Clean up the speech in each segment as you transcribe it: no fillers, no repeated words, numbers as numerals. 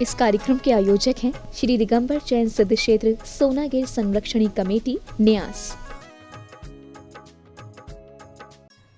इस कार्यक्रम के आयोजक हैं श्री दिगंबर जैन सिद्ध क्षेत्र सोनागिर संरक्षणी कमेटी न्यास।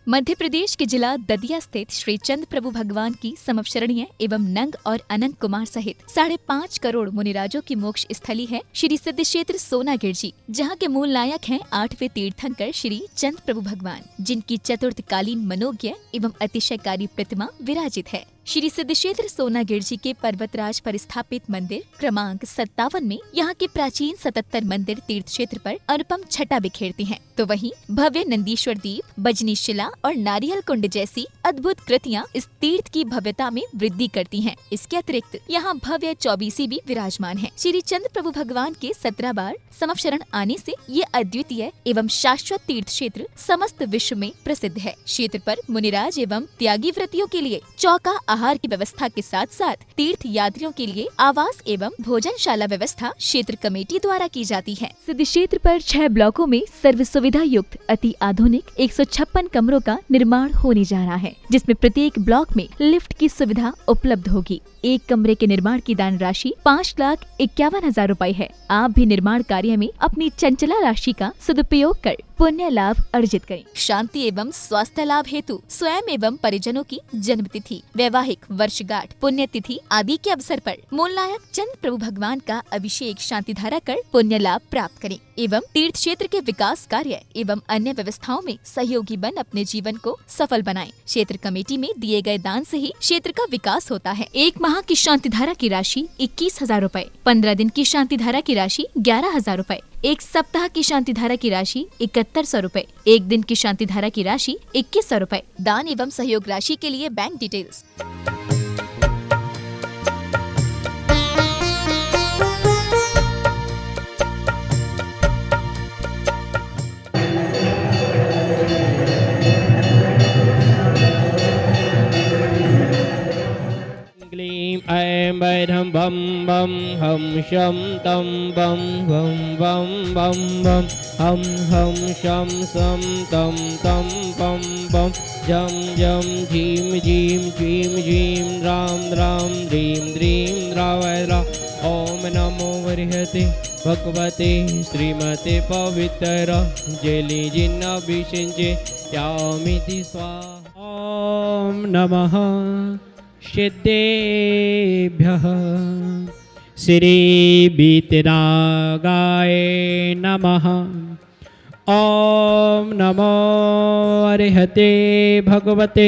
मध्य प्रदेश के जिला दतिया स्थित श्री चंद प्रभु भगवान की समवशरणीय एवं नंग और अनंत कुमार सहित 5.5 करोड़ मुनिराजों की मोक्ष स्थली है श्री सिद्ध क्षेत्र सोनागिर जी, जहाँ के मूल नायक हैं 8वें तीर्थंकर श्री चंद प्रभु भगवान, जिनकी चतुर्थकालीन मनोज्ञ एवं अतिशयकारी प्रतिमा विराजित है। श्री सिद्ध क्षेत्र सोनागिर जी के पर्वतराज पर स्थापित मंदिर क्रमांक 57 में यहाँ के प्राचीन 77 मंदिर तीर्थ क्षेत्र पर अनुपम छटा बिखेरती हैं, तो वहीं भव्य नंदीश्वर दीप, बजनी शिला और नारियल कुंड जैसी अद्भुत कृतियाँ इस तीर्थ की भव्यता में वृद्धि करती हैं। इसके अतिरिक्त यहाँ भव्य चौबीसी भी विराजमान है। श्री चंद प्रभु भगवान के 17 बार समवशरण आने से ये अद्वितीय एवं शाश्वत तीर्थ क्षेत्र समस्त विश्व में प्रसिद्ध है। क्षेत्र पर मुनिराज एवं त्यागी व्रतियों के लिए चौका आहार की व्यवस्था के साथ साथ तीर्थ यात्रियों के लिए आवास एवं भोजनशाला व्यवस्था क्षेत्र कमेटी द्वारा की जाती है। सिद्ध क्षेत्र पर 6 ब्लॉकों में सर्व सुविधा युक्त अति आधुनिक 156 कमरों का निर्माण होने जा रहा है, जिसमें प्रत्येक ब्लॉक में लिफ्ट की सुविधा उपलब्ध होगी। एक कमरे के निर्माण की दान राशि 5,51,000 रूपए है। आप भी निर्माण कार्य में अपनी चंचला राशि का सदुपयोग कर पुण्य लाभ अर्जित करें। शांति एवं स्वास्थ्य लाभ हेतु स्वयं एवं परिजनों की जन्म तिथि, वैवाहिक वर्षगांठ, पुण्य तिथि आदि के अवसर पर मूल नायक चंद प्रभु भगवान का अभिषेक शांति धारा कर पुण्य लाभ प्राप्त करें एवं तीर्थ क्षेत्र के विकास कार्य एवं अन्य व्यवस्थाओं में सहयोगी बन अपने जीवन को सफल बनाएं। क्षेत्र कमेटी में दिए गए दान से ही क्षेत्र का विकास होता है। 1 माह की शांति धारा की राशि 21,000 रूपए, 15 दिन की शांति धारा की राशि 11,000 रूपए, 1 सप्ताह की शांति धारा की राशि 7100 रूपए, 1 दिन की शांति धारा की राशि 2100 रूपए। दान एवं सहयोग राशि के लिए बैंक डिटेल्स। ऐं वैधं बम बम हम शम तम बम बम बम बम बम हम शम सम तम तम बम बम जम जम झीम झीम झीम झीम राम राम ह्रीं ह्रीं द्रावैरा। ओम नमो वरिहते भगवते श्रीमते पवित्र जेली जिन्ना विषिंचे यामिति स्वाहा। ओम नमः सिद्धेभ्यः श्री वीतरागाय नमः। ओम नमो अरिहते भगवते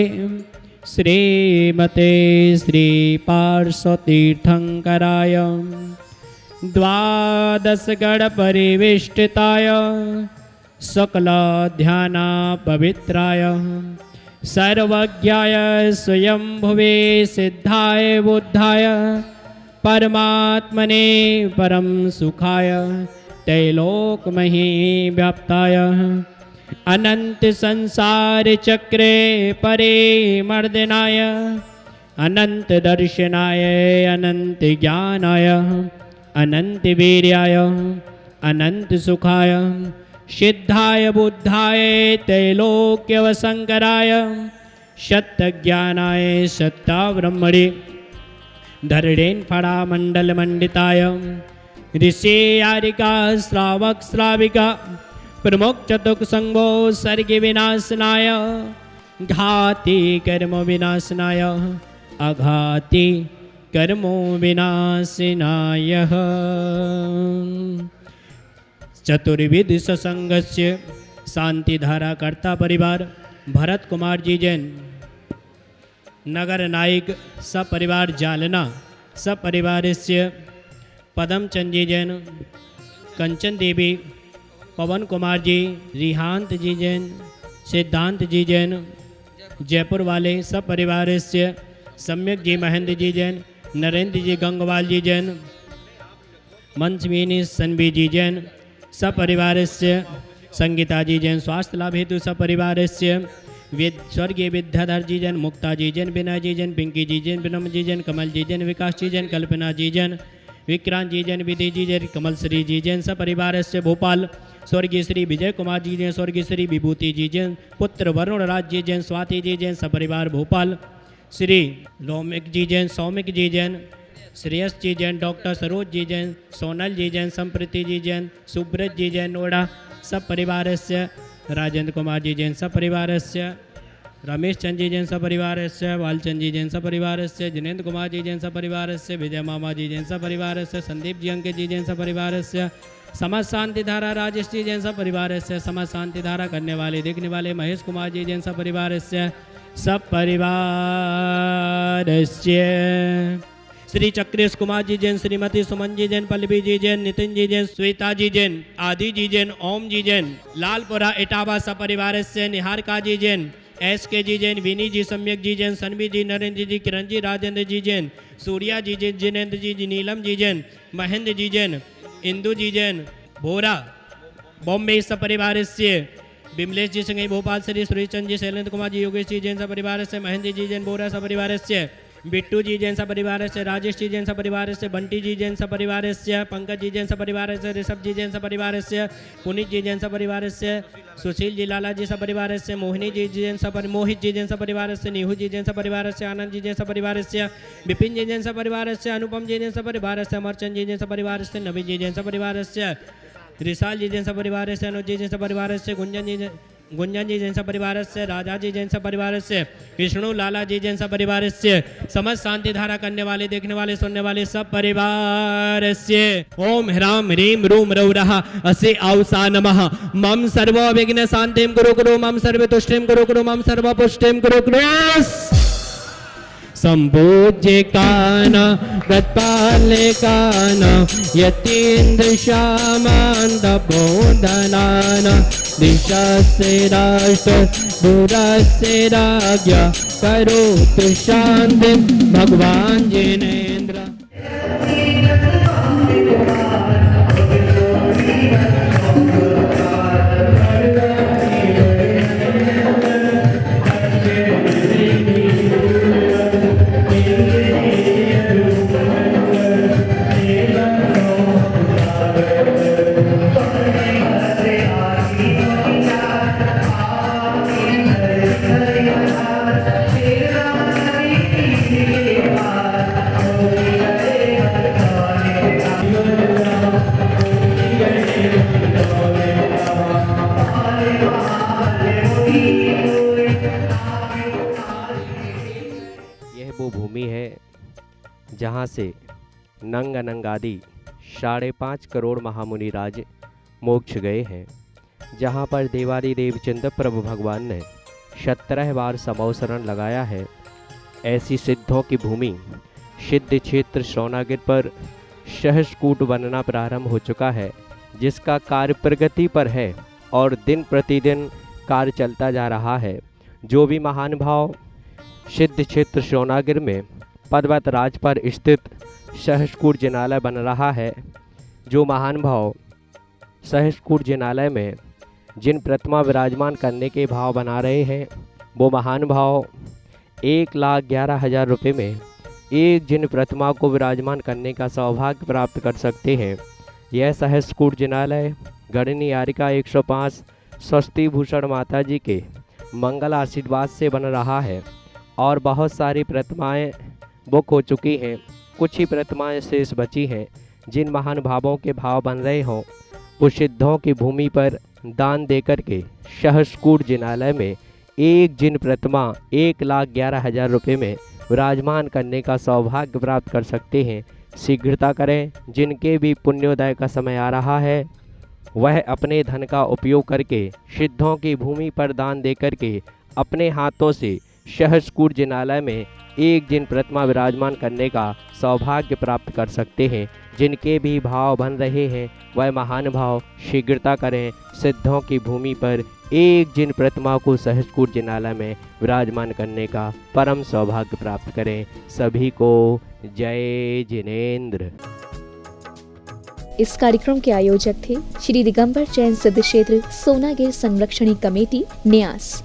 श्रीमते श्री पार्श्वतीर्थंकराय 12 गण परिवेष्टिताय सकल ध्यान पवित्राय सर्वज्ञाय स्वयंभुवे सिद्धाय बुद्धाय परमात्मने परम सुखाय त्रैलोकमहि व्याप्ताय अनंत संसार चक्रे परे मर्दनाय अनंत दर्शनाय अनंत ज्ञानाय अनंत वीर्याय अनंत सुखाय सिद्धाय बुद्धाय त्रैलोक्यवसंकराय सत्यज्ञानाय सत्ताब्रह्मणे धरणेन फड़ा मंडल मंडिताय ऋषि यारिका श्रावक श्राविका प्रमुख चतुक संगो सर्ग विनाशनाय घाति कर्म विनाशनाय अघाति कर्मो विनाशनाय। चतुर्विध सत्संगस्य शांतिधारा कर्ता परिवार भरत कुमार जी जैन, नगर नायक सपरिवार जालना, सपरिवारस्य पदमचंद जी जैन, कंचन देवी, पवन कुमार जी, रिहांत जी जैन, सिद्धांत जी जैन, जयपुर वाले सपरिवारस्य सम्यक जी महेंद्र जी जैन, नरेंद्र जी गंगवाल जी जैन, मंचवीनी सन्वी जी जैन, सपरिवारस्य संगीता जी जैन, स्वास्थ्य लाभ हेतु सपरिवारस्य स्वर्गीय विद्याधर जी जैन, मुक्ता जी जैन, विनय जी जैन, पिंकी जी जैन, विनम जी जैन, कमल जी जैन, विकास जी जैन, कल्पना जी जैन, विक्रांत जी जैन, विधि जी जैन, कमल श्री जी जैन, सपरिवारस्य भोपाल स्वर्गीय श्री विजय कुमार जी जैन, स्वर्गीय श्री विभूति जी जैन, पुत्र वरुण राज जी जैन, स्वाति जी जैन, सपरिवार भोपाल, श्री लौमिक जी जैन, सौमिक जी जैन, श्रेयस जी जैन, डॉक्टर सरोज जी जैन, सोनल जी जैन, संप्रीति जी जैन, सुब्रत जी जैन नोड़ा सपरिवारस्य, राजेंद्र कुमार जी जैन सपरिवारस्य, रमेश चंद जी जैन सपरिवारस्य, वालचंद जी जैन सपरिवारस्य, जिनेन्द्र कुमार जी जैन सपरिवारस्य, विजय मामा जी जैन सपरिवारस्य, संदीप जी अंकित जी जैन सपरिवारस्य, समाज शांति धारा राजेश जी जैन सपरिवारस्य, समाज शांति धारा करने वाले देखने वाले महेश कुमार जी जैन सपरिवारस्य, सपरिवारस्य, श्री चक्रेश कुमार जी जैन, श्रीमती सुमन जी जैन, पल्लवी जी जैन, नितिन जी जैन, श्वेता जी जैन, आदि जी जैन, ओम जी जैन, लालपुरा इटावा सपरिवारस्य, निहारिका जी जैन, SK जी जैन, विनी जी, सम्यक जी जैन, सन्वी जी, नरेंद्र जी, किरण जी, राजेंद्र जी जैन, सूर्या जी जैन, जिनेन्द्र जी, नीलम जी जैन, महेंद्र जी जैन, इंदु जी जैन, भोरा बॉम्बे सपरिवारस्य, बिमलेश जी सिंह भोपाल श्री सूर्यचंद जी, शैलेंद्र कुमार जी, योगेश जी जैन सपरिवारस्य, महेंद्र जी जैन, बोरा सपरिवारस्य, बिट्टू जी जैन सपरिवारस्य, राजेश जी जैन सपरिवारस्य, बंटी जी जैन सपरिवारस्य, पंकज जी जैन सपरिवारस्य, ऋषभ जी जैन सपरिवारस्य, पुनीत जी जैन सपरिवारस्य, सुशील जी लाला जी सपरिवारस्य, मोहिनी जी जैन मोहित जी जैन सपरिवारस्य, नीहू जी जैन सपरिवारस्य, आनंद जी जैन सपरिवारस्य, विपिन जी जैन सपरिवारस्य, अनुपम जी जैन सपरिवारस्य, अमरचंद जी जैन सपरिवारस्य, नवीन जी जैन सपरिवारस्य, रिसाल जी जैन सपरिवारस्य, अनुज जी जैन सपरिवारस्य, गुंजन जी जैन सपरिवारस्य, राजा जी जैन सपरिवारस्य, विष्णु लाला जी जैन सपरिवारस्य, समस्त शांति धारा करने वाले देखने वाले सुनने वाले सब परिवारस्य, ओम ह्राम ह्रीम रूम रौरः असे औसा नमः, मम सर्व विघ्न शांतिं कुरु कुरु, मम सर्व तुष्टिं कुरु कुरु, मम सर्व पुष्टिं कुरु कुरु, संपूज्य कान तत्पाले कान यतीन्द्र श्यामान्त बोधनान दिशस्य राष्ट्र दूरस्य राज्ञ करोतु शान्तिं भगवान जिनेन्द्र। वो भूमि है जहाँ से नंग अनंग आदि 5.5 करोड़ महामुनि राज मोक्ष गए हैं, जहाँ पर देवारी देव चंद्र प्रभु भगवान ने 17 बार समवसरण लगाया है। ऐसी सिद्धों की भूमि सिद्ध क्षेत्र सोनागिर पर सहस्रकूट बनना प्रारंभ हो चुका है, जिसका कार्य प्रगति पर है और दिन प्रतिदिन कार्य चलता जा रहा है। जो भी महान भाव सिद्ध क्षेत्र सोनागिर में पर्वत राज पर स्थित सहस्रकूट जिनालय बन रहा है, जो महान भाव सहस्रकूट जिनालय में जिन प्रतिमा विराजमान करने के भाव बना रहे हैं, वो महान भाव 1,11,000 रुपये में एक जिन प्रतिमा को विराजमान करने का सौभाग्य प्राप्त कर सकते हैं। यह सहस्रकूट जिनालय गणनी यारिका 105 स्वस्ति भूषण माता जी के मंगल आशीर्वाद से बन रहा है और बहुत सारी प्रतिमाएं बुक हो चुकी हैं। कुछ ही प्रतिमाएं शेष बची हैं। जिन महान भावों के भाव बन रहे हों, उस सिद्धों की भूमि पर दान देकर के सहस्रकूट जिनालय में एक जिन प्रतिमा 1,11,000 रुपये में विराजमान करने का सौभाग्य प्राप्त कर सकते हैं। शीघ्रता करें। जिनके भी पुण्योदय का समय आ रहा है, वह अपने धन का उपयोग करके सिद्धों की भूमि पर दान देकर के अपने हाथों से सहस्रकूट जिनालय में एक जिन प्रतिमा विराजमान करने का सौभाग्य प्राप्त कर सकते हैं। जिनके भी भाव बन रहे हैं, वह महान भाव शीघ्रता करें। सिद्धों की भूमि पर एक जिन प्रतिमा को सहस्रकूट जिनालय में विराजमान करने का परम सौभाग्य प्राप्त करें। सभी को जय जिनेन्द्र। इस कार्यक्रम के आयोजक थे श्री दिगंबर जैन सिद्ध क्षेत्र सोनागिर संरक्षणी कमेटी न्यास।